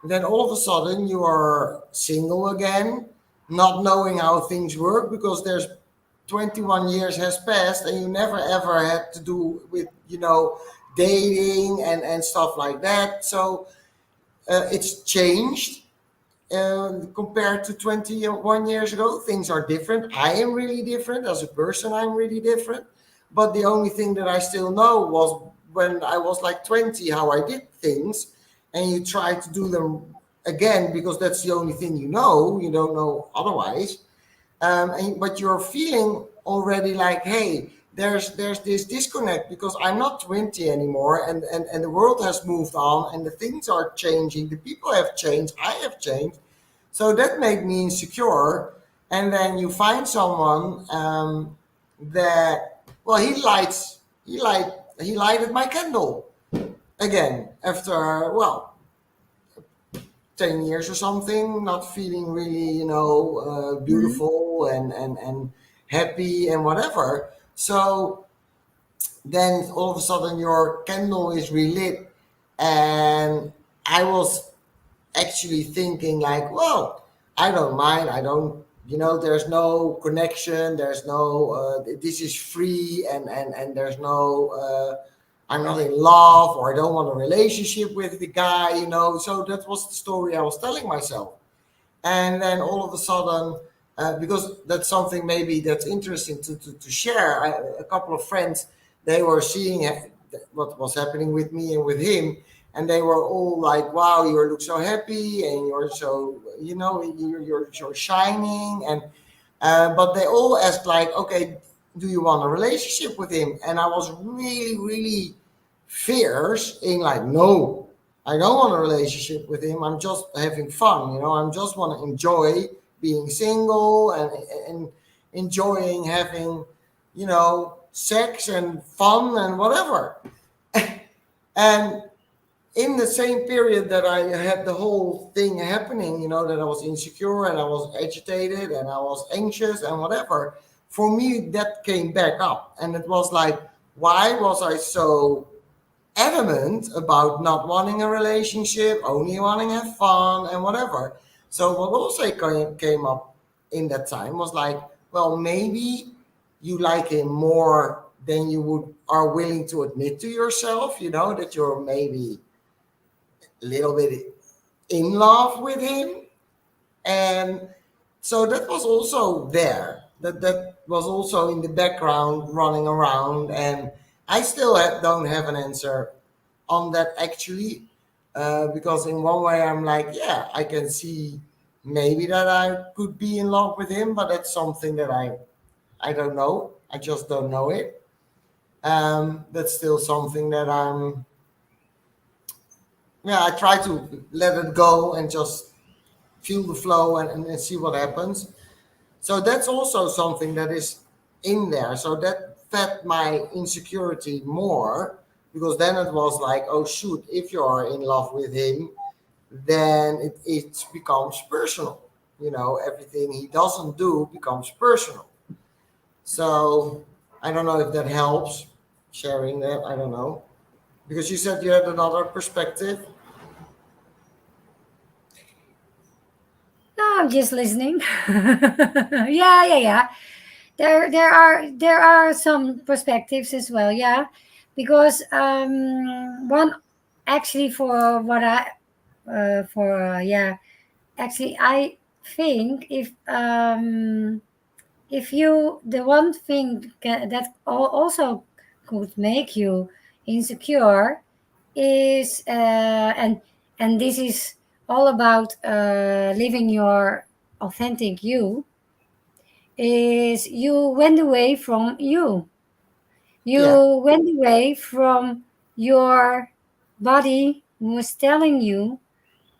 then all of a sudden you are single again, not knowing how things work, because there's 21 years has passed and you never ever had to do with, dating and stuff like that. So it's changed. Compared to 21 years ago, things are different. I am really different as a person. I'm really different. But the only thing that I still know was when I was like 20, how I did things, and you try to do them again because that's the only thing you know. You don't know otherwise. But you're feeling already like, hey, there's this disconnect, because I'm not 20 anymore, and the world has moved on, and the things are changing, the people have changed, I have changed. So that made me insecure. And then you find someone that, well, he lighted my candle again after, well, 10 years or something, not feeling really, Mm-hmm. beautiful and happy and whatever. So then all of a sudden your candle is relit. And I was actually thinking like, well, I don't mind. I don't, there's no connection. There's no, this is free, and there's no, I'm not in love, or I don't want a relationship with the guy, So that was the story I was telling myself. And then all of a sudden, because that's something maybe that's interesting to share, a couple of friends, they were seeing what was happening with me and with him, and they were all like, wow, you look so happy, and you're so, you're so shining. And but they all asked like, okay, do you want a relationship with him? And I was really, really fierce in like, no, I don't want a relationship with him. I'm just having fun, I just want to enjoy being single, and enjoying having, sex and fun and whatever. And in the same period that I had the whole thing happening, that I was insecure and I was agitated and I was anxious and whatever, for me, that came back up. And it was like, why was I so adamant about not wanting a relationship, only wanting to have fun and whatever? So what also came up in that time was like, well, maybe you like him more than you would are willing to admit to yourself, that you're maybe a little bit in love with him. And so that was also there. That was also in the background running around. And I still don't have an answer on that actually, because in one way I'm like, yeah, I can see maybe that I could be in love with him, but that's something that I don't know. I just don't know it. That's still something that I try to let it go and just feel the flow, and see what happens. So that's also something that is in there. So that fed my insecurity more, because then it was like, oh shoot, if you are in love with him, then it becomes personal. Everything he doesn't do becomes personal. So I don't know if that helps, sharing that. I don't know. Because you said you had another perspective. No, I'm just listening. Yeah, yeah, yeah. There are some perspectives as well. Yeah, because one actually for what I for yeah, actually I think if you the one thing that also could make you insecure is and this is all about living your authentic you, is you went away from you. Yeah. You went away from your body was telling you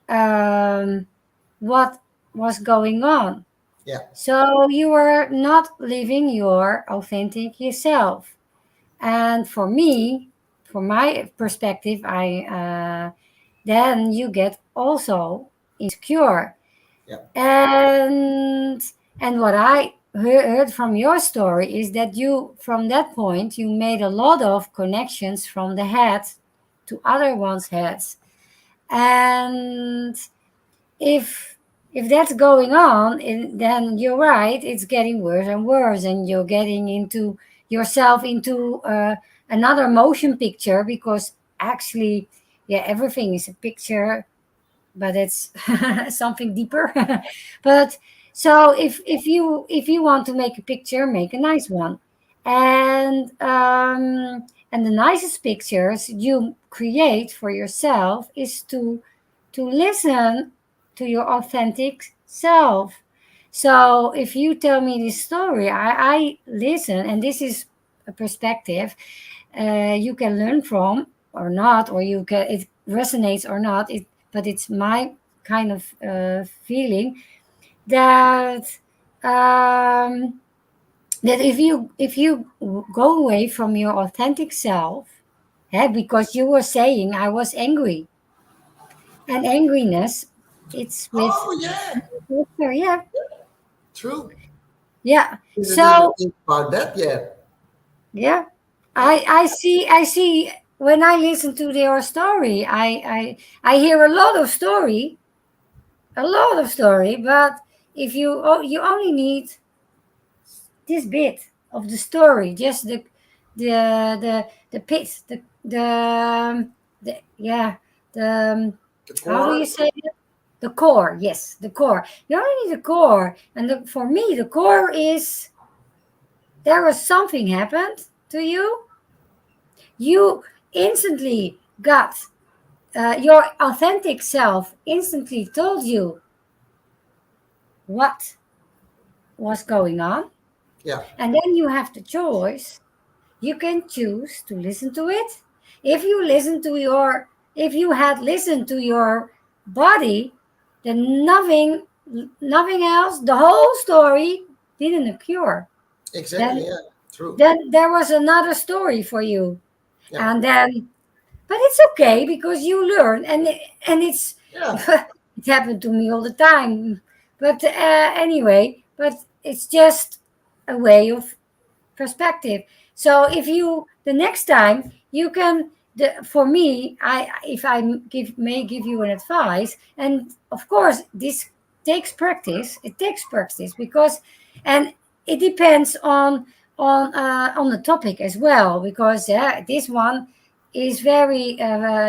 um, what was going on. Yeah. So you were not living your authentic yourself. And for me, from my perspective, I then you get also insecure. Yeah. And what I heard from your story is that you, from that point, you made a lot of connections from the head to other one's heads. And if that's going on, then you're right, it's getting worse and worse, and you're getting into yourself into another motion picture, because actually, yeah, everything is a picture, but it's something deeper. But so if you want to make a picture, make a nice one. And the nicest pictures you create for yourself is to listen to your authentic self. So if you tell me this story, I listen, and this is a perspective you can learn from or not, or you can, it resonates or not. But it's my kind of feeling that that if you go away from your authentic self, because you were saying I was angry, and angriness, it's with Oh yeah. yeah, True. yeah. Didn't even So think about that yet. yeah, Yeah. I see when I listen to your story, I hear a lot of story. But if you you only need this bit of the story, just the pit, the yeah, the The how do you core. say it? The core, yes, the core. You only need the core, and for me, the core is there was something happened to you. You instantly got your authentic self instantly told you what was going on, Yeah. and then you have the choice. You can choose to listen to it. If you listen to your, if you had listened to your body, then nothing else, the whole story didn't occur. Exactly. Then Yeah. True. there was another story for you. Yeah. And then, but it's okay because you learn, and it's Yeah. it happened to me all the time. But anyway, but it's just a way of perspective. So if you, the next time you can, for me, I, if I may give you an advice, and of course this takes practice, it takes practice, because, and it depends on the topic as well, because this one is very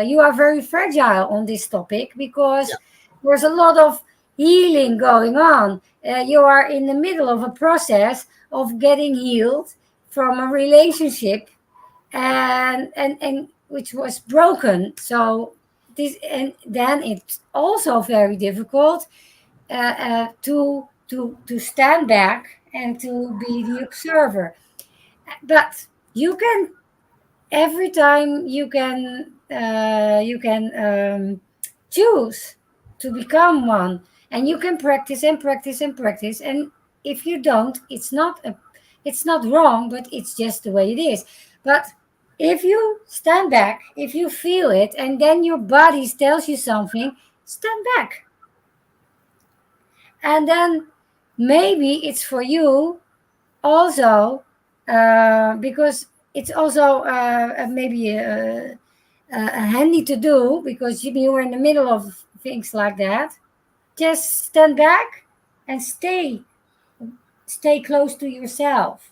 you are very fragile on this topic, Yeah. because there's a lot of healing going on. You are in the middle of a process of getting healed from a relationship, and which was broken. So this, and then it's also very difficult to stand back and to be the observer. But you can, every time you can choose to become one, and you can practice and practice and practice. And if you don't, it's not wrong, but it's just the way it is. But if you stand back, if you feel it, and then your body tells you something, stand back. And then maybe it's for you also, because it's also maybe handy to do, because you are in the middle of things like that. Just stand back and stay close to yourself,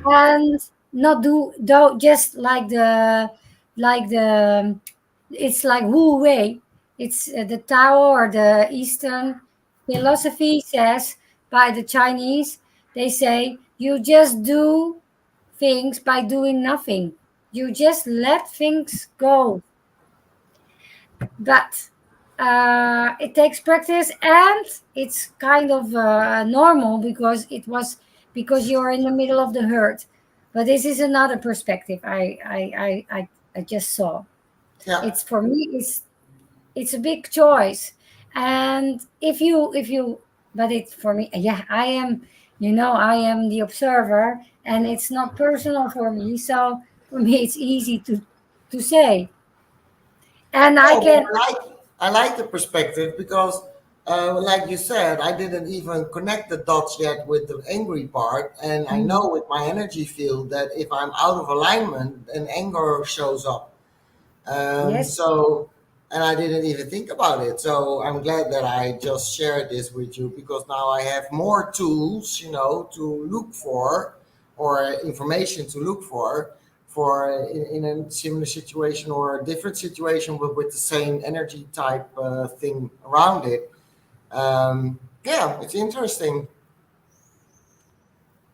and not do just like the it's like Wu Wei. It's the Tao, or the Eastern philosophy says, by the Chinese, they say you just do things by doing nothing. You just let things go. But it takes practice, and it's kind of normal, because it was, because you're in the middle of the hurt. But this is another perspective I just saw. Yeah. It's for me. It's a big choice, and if you but it's for me. Yeah, I am. I am the observer, and it's not personal for me. So for me, it's easy to say, and I No, but can. I like the perspective because, like you said, I didn't even connect the dots yet with the angry part, and I Mhm. know with my energy field that if I'm out of alignment, then anger shows up. Yes, So, and I didn't even think about it. So I'm glad that I just shared this with you because now I have more tools, to look for, or information to look for in a similar situation or a different situation, but with the same energy type thing around it. Yeah, it's interesting.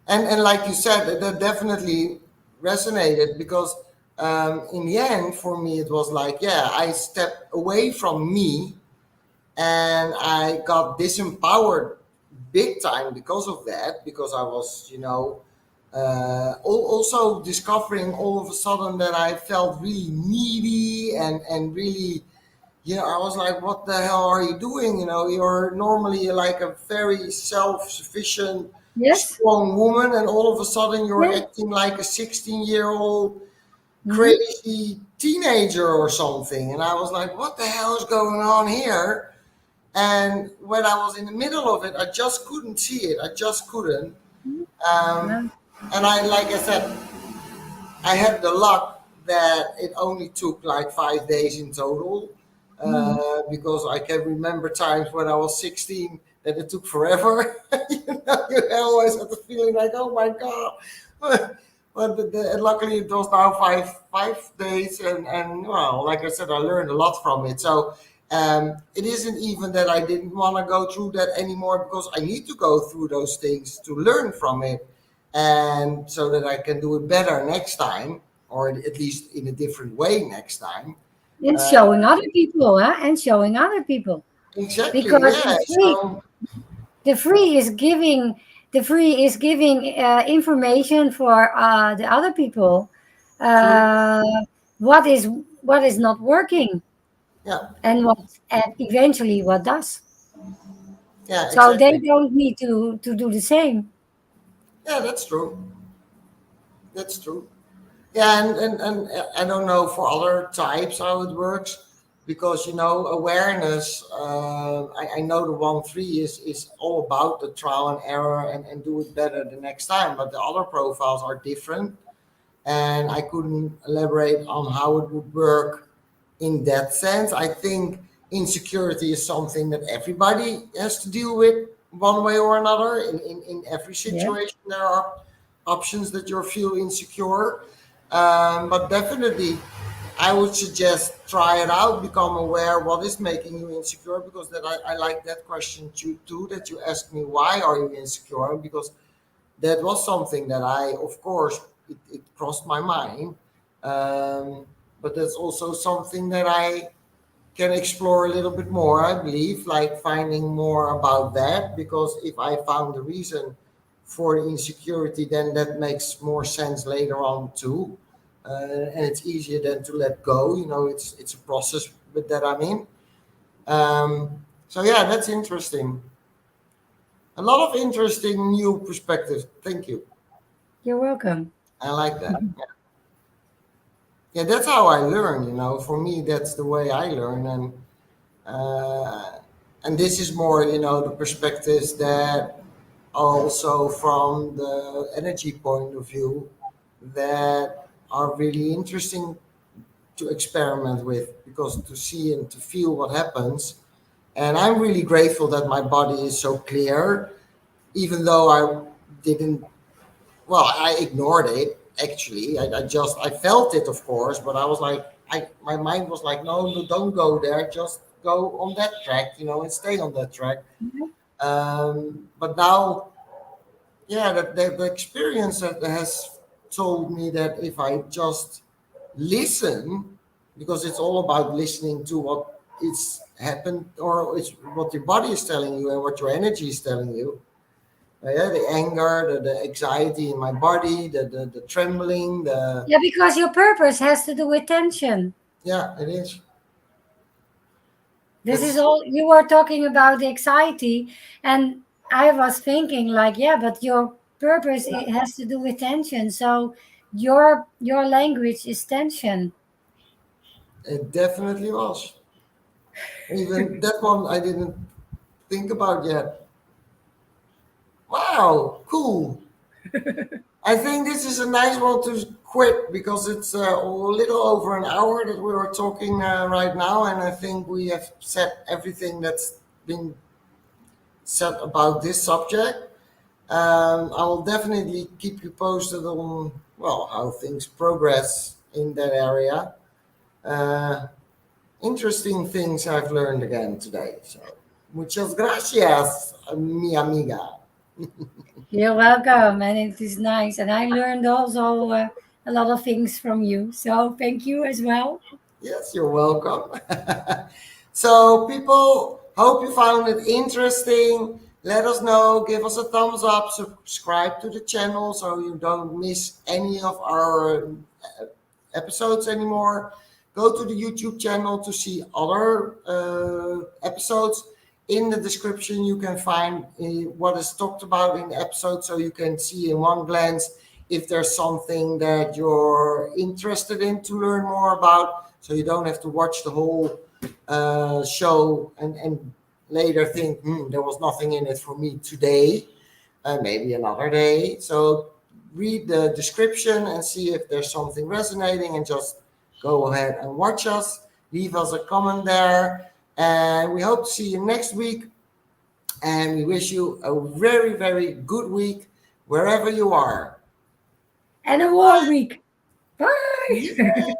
And like you said, that definitely resonated because in the end, for me, it was like, yeah, I stepped away from me and I got disempowered big time because of that, because I was, also discovering all of a sudden that I felt really needy and really, I was like, what the hell are you doing? You're normally like a very self-sufficient, yes, strong woman, and all of a sudden you're yes. acting like a 16-year-old Hmm. crazy teenager or something. And I was like, what the hell is going on here? And when I was in the middle of it, I just couldn't see it. I just couldn't. Um, No. and like I said, I had the luck that it only took like 5 days in total, Mhm. because I can remember times when I was 16 that it took forever. You always have the feeling like, oh my god. But luckily it was now five days, and well, like I said, I learned a lot from it. So it isn't even that I didn't want to go through that anymore, because I need to go through those things to learn from it, and so that I can do it better next time, or at least in a different way next time. And Uh, showing other people, huh? And showing other people, exactly, because yeah. So the free is giving information for the other people, true, uh, what is what is not working, yeah, and eventually what does. yeah, So they exactly, don't need to do the same. yeah. That's true. That's true. Yeah, and I don't know for other types how it works, because awareness. I know the 1-3 is all about the trial and error, and do it better the next time. But the other profiles are different, and I couldn't elaborate on how it would work in that sense. I think insecurity is something that everybody has to deal with one way or another. In every Yeah. situation, there are options that you feel insecure. But definitely, I would suggest try it out, become aware what is making you insecure, because I like that question too, that you asked me, why are you insecure? Because that was something that of course, it crossed my mind. Um, but that's also something that I can explore a little bit more, I believe, like finding more about that. Because if I found the reason for the insecurity, then that makes more sense later on too. And it's easier than to let go. It's a process with that I'm in. So yeah, that's interesting. A lot of interesting new perspectives. Thank you. You're welcome. I like that. Yeah, that's how I learn. For me, that's the way I learn, uh, and this is more, the perspectives that also from the energy point of view that are really interesting to experiment with, because to see and to feel what happens. And I'm really grateful that my body is so clear, even though I didn't. Well, I ignored it. Actually, I felt it, of course, but I was like, my mind was like, no, no, don't go there. Just go on that track, and stay on that track. But now, yeah, the experience that has told me that if I just listen, because it's all about listening to what it's happened, or it's what your body is telling you and what your energy is telling you. Yeah, the anger, the anxiety in my body, the trembling, the Yeah, because your purpose has to do with tension. yeah, it is. This is That's all you were talking about the anxiety, and I was thinking like, yeah, but your purpose it has to do with tension. So your language is tension. it definitely was. Even that one I didn't think about yet. Wow, cool. I think this is a nice one to quit because it's a little over an hour that we are talking right now, and I think we have said everything that's been said about this subject. I will definitely keep you posted on well how things progress in that area. Uh, Interesting things I've learned again today. So, muchas gracias, mi amiga. You're welcome, and it is nice. And I learned also a lot of things from you. So thank you as well. Yes, you're welcome. So, people, hope you found it interesting. Let us know. Give us a thumbs up. Subscribe to the channel so you don't miss any of our episodes anymore. Go to the YouTube channel to see other episodes. In the description, you can find what is talked about in the episode so you can see in one glance if there's something that you're interested in to learn more about. So you don't have to watch the whole show and later think, there was nothing in it for me today, maybe another day. So read the description and see if there's something resonating and just go ahead and watch us. Leave us a comment there. And we hope to see you next week. And we wish you a very, very good week wherever you are. And a war week. Bye. Yeah.